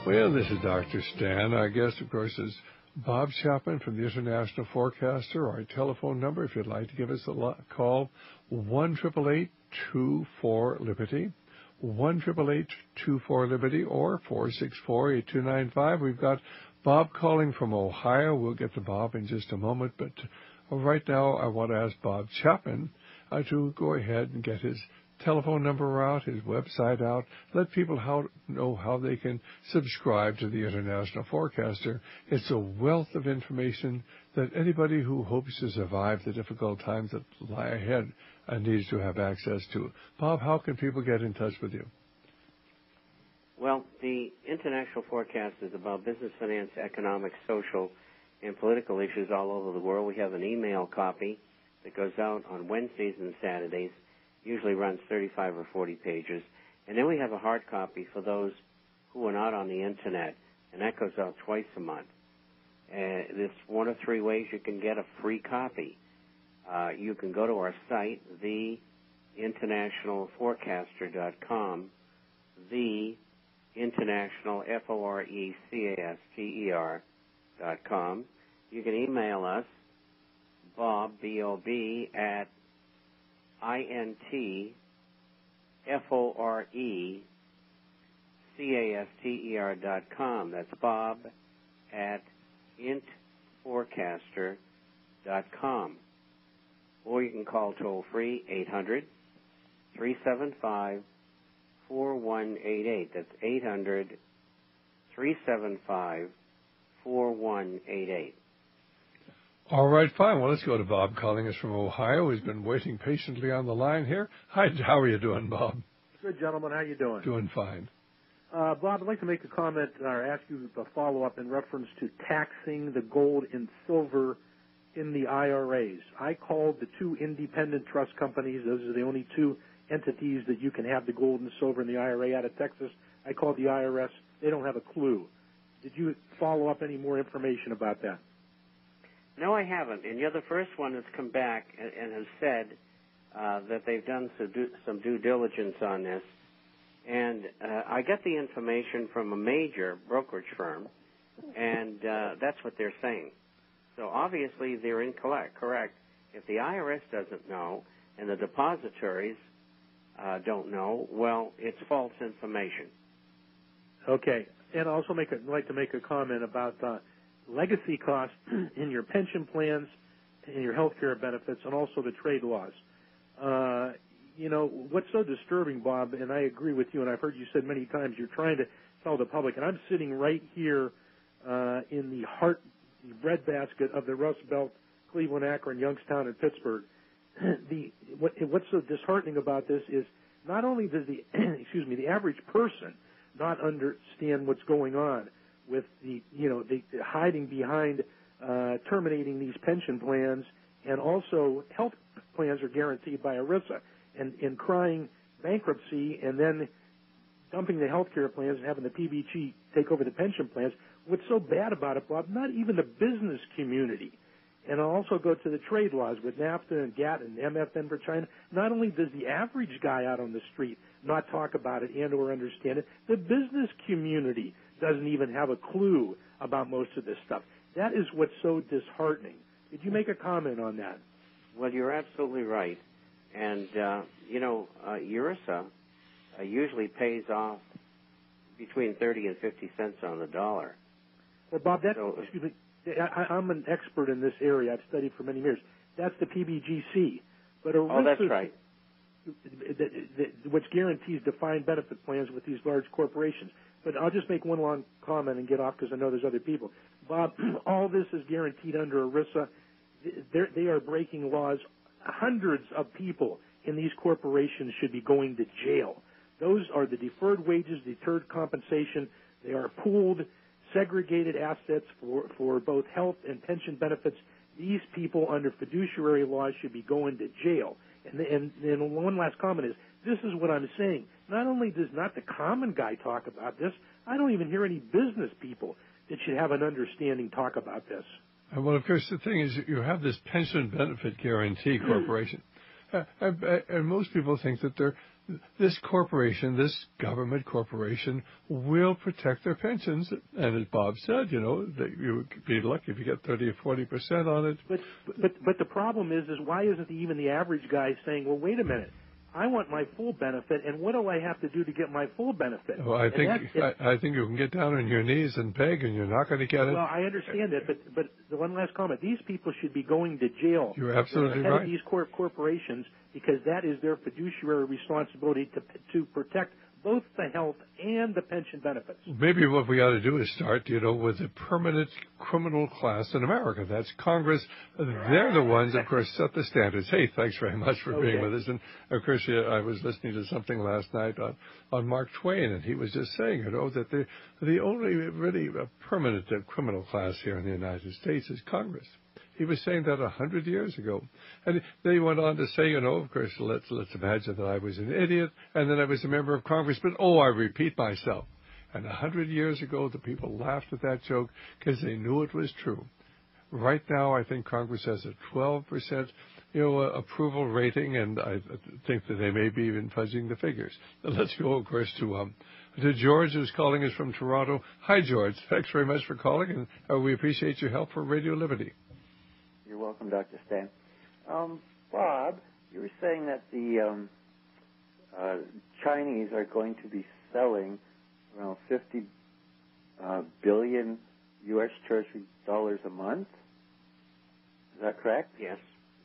Well, this is Dr. Stan. Our guest, of course, is Bob Chapman from the International Forecaster. Our telephone number, if you'd like to give us a call, 1-888-24-LIBERTY, 1-888-24-LIBERTY, or 464-8295. We've got Bob calling from Ohio. We'll get to Bob in just a moment, but right now I want to ask Bob Chapman to go ahead and get his telephone number out, his website out, let people know how they can subscribe to the International Forecaster. It's a wealth of information that anybody who hopes to survive the difficult times that lie ahead needs to have access to. Bob, how can people get in touch with you? Well, the International Forecast is about business, finance, economic, social, and political issues all over the world. We have an email copy that goes out on Wednesdays and Saturdays, usually runs 35 or 40 pages. And then we have a hard copy for those who are not on the Internet, and that goes out twice a month. There's one of three ways you can get a free copy. You can go to our site, theinternationalforecaster.com, theinternationalforecaster.com. You can email us, Bob, B-O-B, at INTFORECASTER.com. That's Bob at intforecaster.com. Or you can call toll free 800-375-4188. That's 800-375-4188. All right, fine. Well, let's go to Bob calling us from Ohio. He's been waiting patiently on the line here. Hi, how are you doing, Bob? Good, gentlemen. How are you doing? Doing fine. Bob, I'd like to make a comment or ask you a follow-up in reference to taxing the gold and silver in the IRAs. I called the two independent trust companies. Those are the only two entities that you can have the gold and silver in the IRA out of Texas. I called the IRS. They don't have a clue. Did you follow up any more information about that? No, I haven't. And you're the first one that's come back and has said that they've done some due diligence on this. And I got the information from a major brokerage firm, and that's what they're saying. So obviously they're correct. If the IRS doesn't know and the depositories don't know, well, it's false information. Okay. And I also like to make a comment about legacy costs in your pension plans, in your health care benefits, and also the trade laws. What's so disturbing, Bob, and I agree with you, and I've heard you said many times, you're trying to tell the public, and I'm sitting right here in the breadbasket of the Rust Belt, Cleveland, Akron, Youngstown, and Pittsburgh. What's so disheartening about this is not only does the average person not understand what's going on with the hiding behind terminating these pension plans, and also health plans are guaranteed by ERISA, and crying bankruptcy and then dumping the health care plans and having the PBG take over the pension plans. What's so bad about it, Bob, not even the business community, and I'll also go to the trade laws with NAFTA and GATT and MFN for China, not only does the average guy out on the street not talk about it and or understand it, the business community doesn't even have a clue about most of this stuff. That is what's so disheartening. Did you make a comment on that? Well, you're absolutely right. And, ERISA usually pays off between 30 and 50 cents on the dollar. Well, Bob, I'm an expert in this area. I've studied for many years. That's the PBGC. But ERISA, oh, that's right. Which guarantees defined benefit plans with these large corporations. But I'll just make one long comment and get off because I know there's other people. Bob, all this is guaranteed under ERISA. They are breaking laws. Hundreds of people in these corporations should be going to jail. Those are the deferred wages, deferred compensation. They are pooled, segregated assets for both health and pension benefits. These people under fiduciary laws should be going to jail. And one last comment is, this is what I'm saying. Not only does not the common guy talk about this, I don't even hear any business people that should have an understanding talk about this. Well, of course, the thing is, you have this pension benefit guarantee corporation. And most people think that this corporation, this government corporation, will protect their pensions. And as Bob said, that you would be lucky if you get 30 or 40% on it. But the problem is why isn't even the average guy saying, well, wait a minute, I want my full benefit, and what do I have to do to get my full benefit? Well, I think you can get down on your knees and beg, and you're not going to get it. Well, I understand that, but the one last comment: these people should be going to jail. You're absolutely ahead right. Of these corporations, because that is their fiduciary responsibility to protect both the health and the pension benefits. Maybe what we ought to do is start, with a permanent criminal class in America. That's Congress. They're the ones, of course, set the standards. Hey, thanks very much for being with us. And, of course, I was listening to something last night on Mark Twain, and he was just saying, that the only really permanent criminal class here in the United States is Congress. He was saying that 100 years ago. And then he went on to say, of course, let's imagine that I was an idiot and then I was a member of Congress, but I repeat myself. And 100 years ago, the people laughed at that joke because they knew it was true. Right now, I think Congress has a 12%, approval rating, and I think that they may be even fudging the figures. Let's go, of course, to George, who's calling us from Toronto. Hi, George. Thanks very much for calling, and we appreciate your help for Radio Liberty. You're welcome, Dr. Stan. Bob, you were saying that the Chinese are going to be selling around 50 billion U.S. Treasury dollars a month. Is that correct? Yes,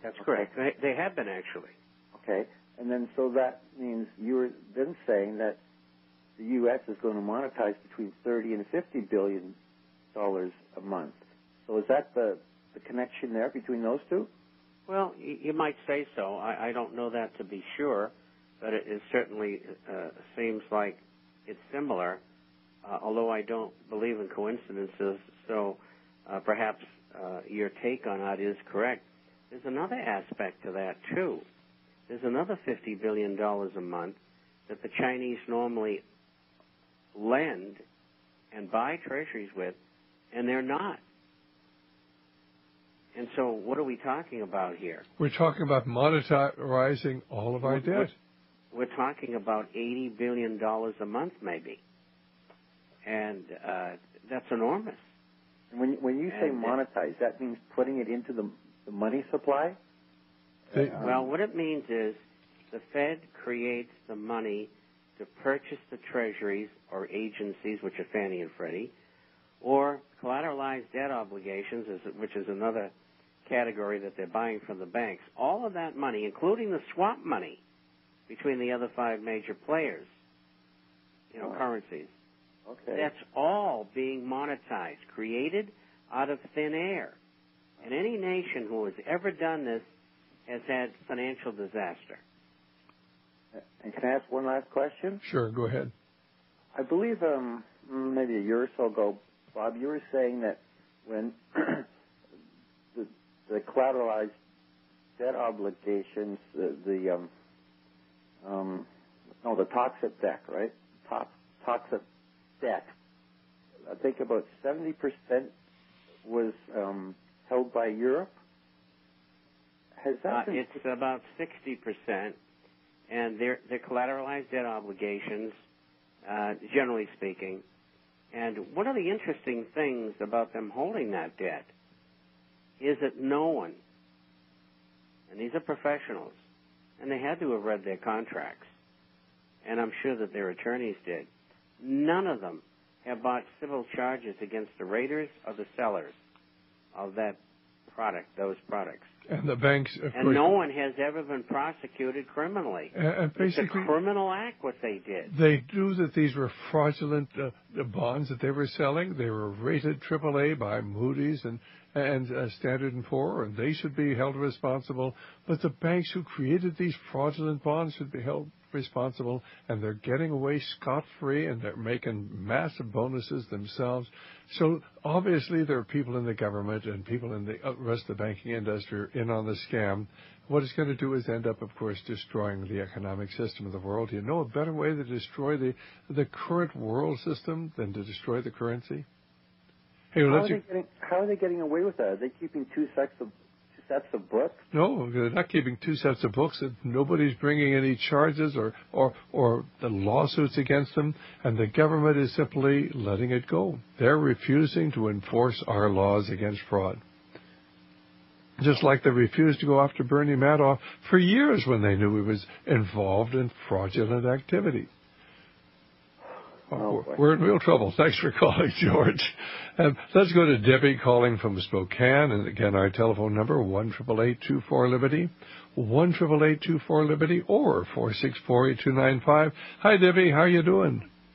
that's correct. They have been, actually. Okay. And then so that means you were then saying that the U.S. is going to monetize between 30 and 50 billion dollars a month. So is that the connection there between those two? Well, you might say so. I don't know that to be sure, but it certainly seems like it's similar, although I don't believe in coincidences, so perhaps your take on that is correct. There's another aspect to that, too. There's another $50 billion a month that the Chinese normally lend and buy treasuries with, and they're not. And so what are we talking about here? We're talking about monetizing all of our debt. We're talking about $80 billion a month, maybe. And that's enormous. And when you say monetize, that means putting it into the money supply? Well, what it means is the Fed creates the money to purchase the treasuries or agencies, which are Fannie and Freddie, or collateralized debt obligations, which is another category that they're buying from the banks. All of that money, including the swap money between the other five major players, currencies, that's all being monetized, created out of thin air. And any nation who has ever done this has had financial disaster. And can I ask one last question? Sure, go ahead. I believe maybe a year or so ago, Bob, you were saying that when the collateralized debt obligations, the toxic debt, right? Toxic debt. I think about 70% was held by Europe. Has that been? It's about 60%, and they're collateralized debt obligations, generally speaking. And one of the interesting things about them holding that debt is that no one, and these are professionals, and they had to have read their contracts, and I'm sure that their attorneys did, none of them have brought civil charges against the raters or the sellers of that product, those products. And the banks, of and course, no one has ever been prosecuted criminally. And basically, it's a criminal act what they did. They knew that these were fraudulent bonds that they were selling. They were rated AAA by Moody's and Standard & Poor's, and they should be held responsible. But the banks who created these fraudulent bonds should be held responsible, and they're getting away scot-free, and they're making massive bonuses themselves. So obviously there are people in the government and people in the rest of the banking industry in on the scam. What it's going to do is end up, of course, destroying the economic system of the world. Do you know a better way to destroy the current world system than to destroy the currency? Hey, how are they getting away with that? Are they keeping two sets sets of books? No, they're not keeping 2 sets of books. Nobody's bringing any charges or the lawsuits against them, and the government is simply letting it go. They're refusing to enforce our laws against fraud. Just like they refused to go after Bernie Madoff for years when they knew he was involved in fraudulent activity. We're in real trouble. Thanks for calling, George. Let's go to Debbie calling from Spokane. And again, our telephone number, 1-888-24-LIBERTY, 1-888-24-LIBERTY, or 464-8295. Hi, Debbie. How you doing?